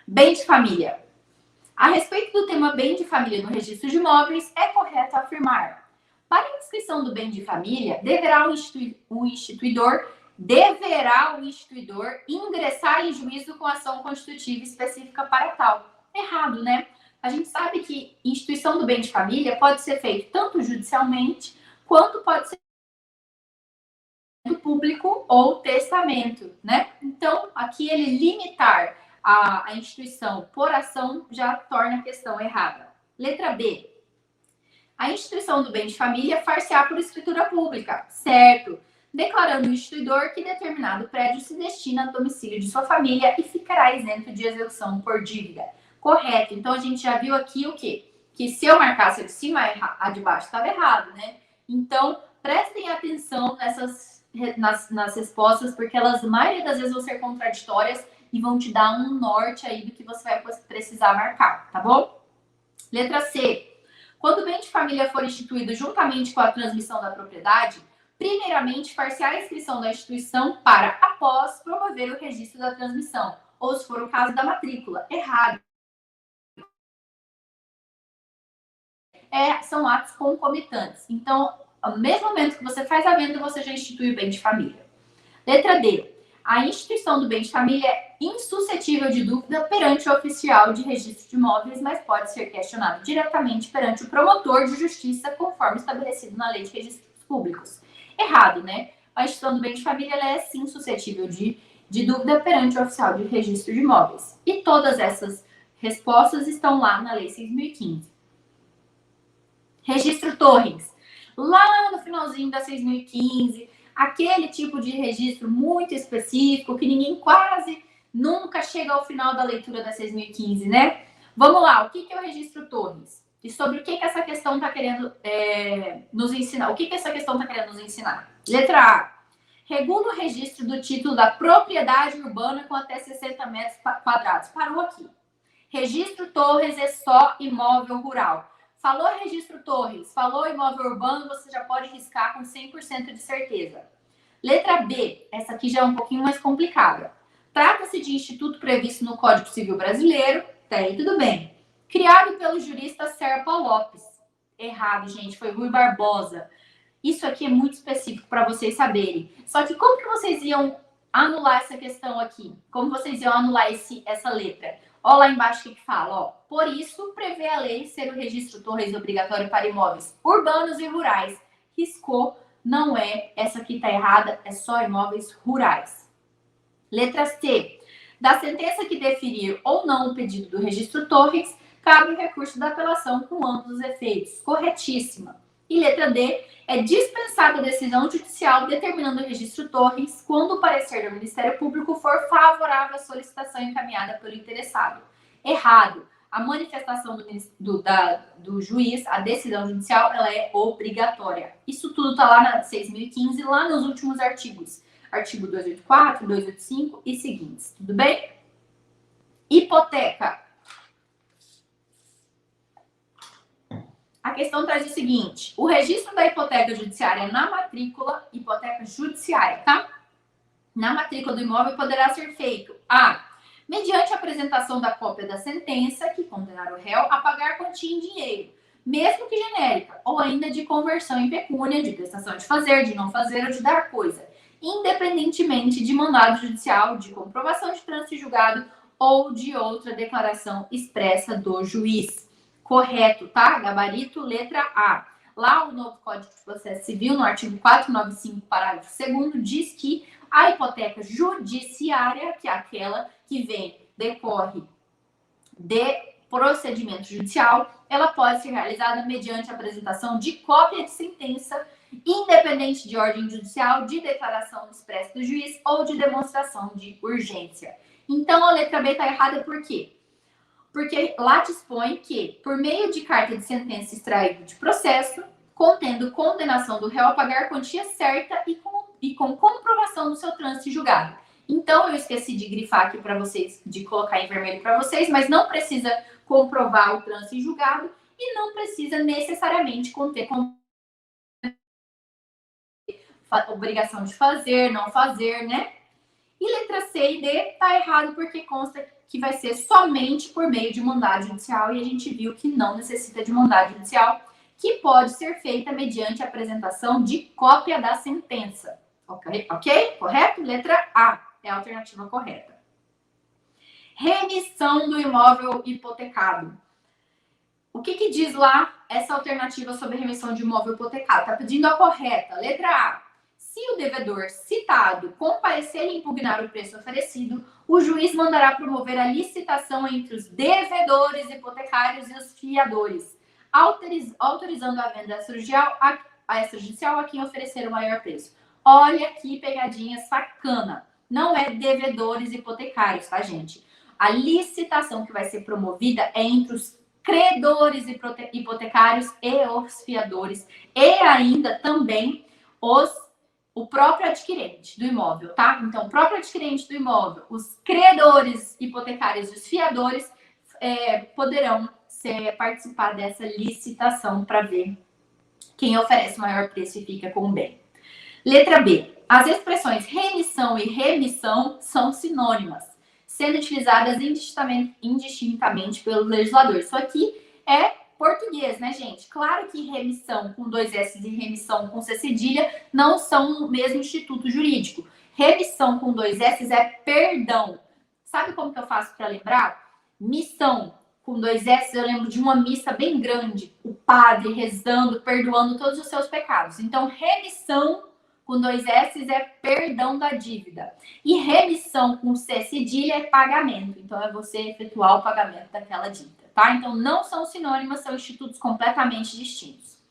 Bem de família. A respeito do tema bem de família no registro de imóveis, é correto afirmar: para a inscrição do bem de família, o instituidor ingressar em juízo com ação constitutiva específica para tal. Errado, né? A gente sabe que instituição do bem de família pode ser feito tanto judicialmente, quanto pode ser público ou testamento, né? Então, aqui ele limitar a instituição por ação já torna a questão errada. Letra B. A instituição do bem de família far-se-á por escritura pública, certo? Declarando o instituidor que determinado prédio se destina a domicílio de sua família e ficará isento de execução por dívida. Correto. Então, a gente já viu aqui o quê? Que se eu marcasse a de cima, a de baixo estava errado, né? Então, prestem atenção nas respostas, porque elas, a maioria das vezes, vão ser contraditórias e vão te dar um norte aí do que você vai precisar marcar, tá bom? Letra C. Quando o bem de família for instituído juntamente com a transmissão da propriedade, primeiramente far-se-á a inscrição da instituição para, após, promover o registro da transmissão, ou se for o caso da matrícula. Errado. São atos concomitantes. Então, ao mesmo momento que você faz a venda, você já institui o bem de família. Letra D. A instituição do bem de família é insuscetível de dúvida perante o oficial de registro de imóveis, mas pode ser questionado diretamente perante o promotor de justiça, conforme estabelecido na Lei de Registros Públicos. Errado, né? A instituição do bem de família ela é sim suscetível de dúvida perante o oficial de registro de imóveis. E todas essas respostas estão lá na Lei 6.015. Registro Torres. Lá no finalzinho da 6.015, aquele tipo de registro muito específico, que ninguém quase nunca chega ao final da leitura da 6.015, né? Vamos lá, o que é o registro Torres? E sobre o que essa questão está querendo nos ensinar? O que essa questão está querendo nos ensinar? Letra A. Regula o registro do título da propriedade urbana com até 60 metros quadrados. Parou aqui. Registro Torres é só imóvel rural. Falou registro Torres, falou imóvel urbano, você já pode riscar com 100% de certeza. Letra B, essa aqui já é um pouquinho mais complicada. Trata-se de instituto previsto no Código Civil Brasileiro, tá aí tudo bem. Criado pelo jurista Serpa Lopes. Errado, gente, foi Rui Barbosa. Isso aqui é muito específico para vocês saberem. Só que como que vocês iam anular essa questão aqui? Como vocês iam anular essa letra? Olha lá embaixo o que fala, ó. Por isso, prevê a lei ser o registro Torres obrigatório para imóveis urbanos e rurais. Riscou, não é. Essa aqui tá errada, é só imóveis rurais. Letra C. Da sentença que definir ou não o pedido do registro Torres, cabe o recurso da apelação com ambos os efeitos. Corretíssima. E letra D. É dispensada a decisão judicial determinando o registro Torres quando o parecer do Ministério Público for favorável à solicitação encaminhada pelo interessado. Errado. A manifestação do juiz, a decisão judicial, ela é obrigatória. Isso tudo está lá na 6.015, lá nos últimos artigos. Artigo 284, 285 e seguintes. Tudo bem? Hipoteca. A questão traz o seguinte: o registro da hipoteca judiciária na matrícula, hipoteca judiciária, tá? Na matrícula do imóvel poderá ser feito A. Mediante a apresentação da cópia da sentença que condenar o réu a pagar quantia em dinheiro, mesmo que genérica, ou ainda de conversão em pecúnia, de prestação de fazer, de não fazer ou de dar coisa, independentemente de mandado judicial, de comprovação de trânsito em julgado ou de outra declaração expressa do juiz. Correto, tá? Gabarito, letra A. Lá o novo Código de Processo Civil, no artigo 495, parágrafo 2º, diz que a hipoteca judiciária, que é aquela que decorre de procedimento judicial, ela pode ser realizada mediante a apresentação de cópia de sentença, independente de ordem judicial, de declaração expressa do juiz ou de demonstração de urgência. Então, a letra B está errada por quê? Porque lá dispõe que, por meio de carta de sentença extraída de processo, contendo condenação do réu a pagar quantia certa e com comprovação do seu trânsito em julgado. Então, eu esqueci de grifar aqui para vocês, de colocar em vermelho para vocês, mas não precisa comprovar o trânsito em julgado e não precisa necessariamente conter obrigação de fazer, não fazer, né? E letra C e D tá errado porque consta que vai ser somente por meio de mandado judicial, e a gente viu que não necessita de mandado judicial, que pode ser feita mediante apresentação de cópia da sentença. Ok? Correto? Letra A é a alternativa correta. Remissão do imóvel hipotecado. O que diz lá essa alternativa sobre remissão de imóvel hipotecado? Está pedindo a correta. Letra A. Se o devedor citado comparecer e impugnar o preço oferecido, o juiz mandará promover a licitação entre os devedores hipotecários e os fiadores, autorizando a venda extrajudicial a quem oferecer o maior preço. Olha que pegadinha sacana. Não é devedores hipotecários, tá, gente? A licitação que vai ser promovida é entre os credores hipotecários e os fiadores, e ainda também o próprio adquirente do imóvel, tá? Então, o próprio adquirente do imóvel, os credores hipotecários e os fiadores poderão participar dessa licitação para ver quem oferece o maior preço e fica com o bem. Letra B. As expressões remissão e remissão são sinônimas, sendo utilizadas indistintamente pelo legislador. Isso aqui é português, né, gente? Claro que remissão com 2 S e remissão com C cedilha não são o mesmo instituto jurídico. Remissão com 2 S é perdão. Sabe como que eu faço para lembrar? Missão com 2 S, eu lembro de uma missa bem grande, o padre rezando, perdoando todos os seus pecados. Então, remissão com 2 S é perdão da dívida. E remissão com C cedilha é pagamento. Então, é você efetuar o pagamento daquela dívida, tá? Então, não são sinônimas, são institutos completamente distintos.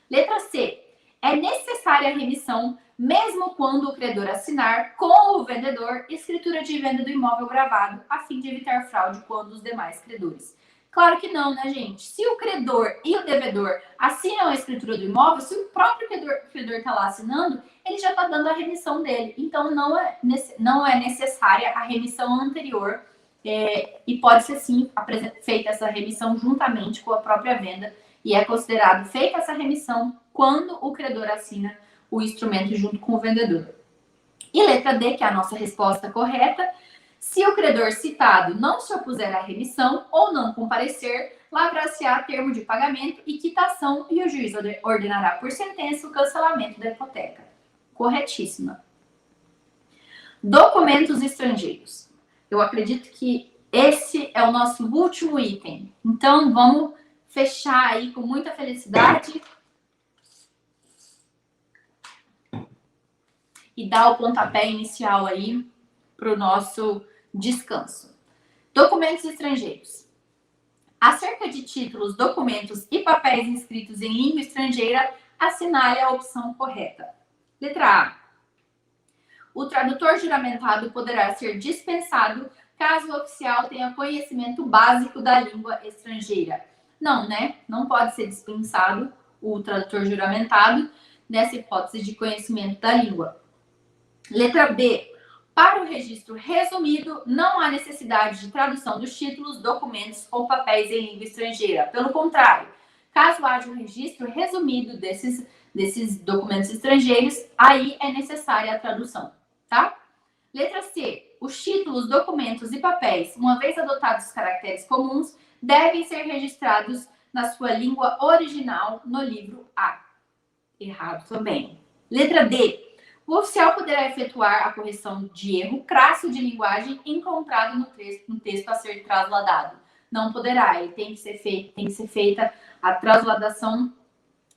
Letra C. É necessária a remissão, mesmo quando o credor assinar com o vendedor escritura de venda do imóvel gravado, a fim de evitar fraude quando os demais credores. Claro que não, né, gente? Se o credor e o devedor assinam a escritura do imóvel, se o próprio credor está lá assinando, ele já está dando a remissão dele. Então, não é necessária a remissão anterior e pode ser, sim, feita essa remissão juntamente com a própria venda e é considerado feita essa remissão quando o credor assina o instrumento junto com o vendedor. E letra D, que é a nossa resposta correta. Se o credor citado não se opuser à remissão ou não comparecer, lavrar-se-á termo de pagamento e quitação e o juiz ordenará por sentença o cancelamento da hipoteca. Corretíssima. Documentos estrangeiros. Eu acredito que esse é o nosso último item. Então, vamos fechar aí com muita felicidade e dar o pontapé inicial aí para o nosso descanso. Documentos estrangeiros. Acerca de títulos, documentos e papéis inscritos em língua estrangeira, assinale a opção correta. Letra A. O tradutor juramentado poderá ser dispensado caso o oficial tenha conhecimento básico da língua estrangeira. Não, né? Não pode ser dispensado o tradutor juramentado nessa hipótese de conhecimento da língua. Letra B. Para o registro resumido, não há necessidade de tradução dos títulos, documentos ou papéis em língua estrangeira. Pelo contrário, caso haja um registro resumido desses documentos estrangeiros, aí é necessária a tradução, tá? Letra C. Os títulos, documentos e papéis, uma vez adotados os caracteres comuns, devem ser registrados na sua língua original no livro A. Errado também. Letra D. O oficial poderá efetuar a correção de erro crasso de linguagem encontrado no texto a ser trasladado. Não poderá, ele tem que ser feita a trasladação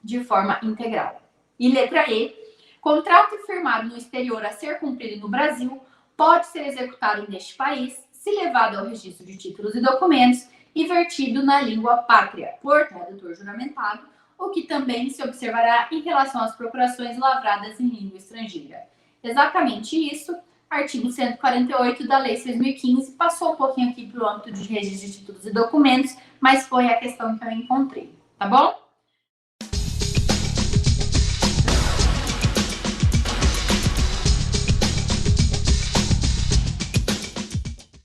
de forma integral. E letra E. Contrato firmado no exterior a ser cumprido no Brasil pode ser executado neste país se levado ao registro de títulos e documentos e vertido na língua pátria por tradutor juramentado, o que também se observará em relação às procurações lavradas em língua estrangeira. Exatamente isso, artigo 148 da Lei 6.015, passou um pouquinho aqui para o âmbito de registro de títulos e documentos, mas foi a questão que eu encontrei, tá bom?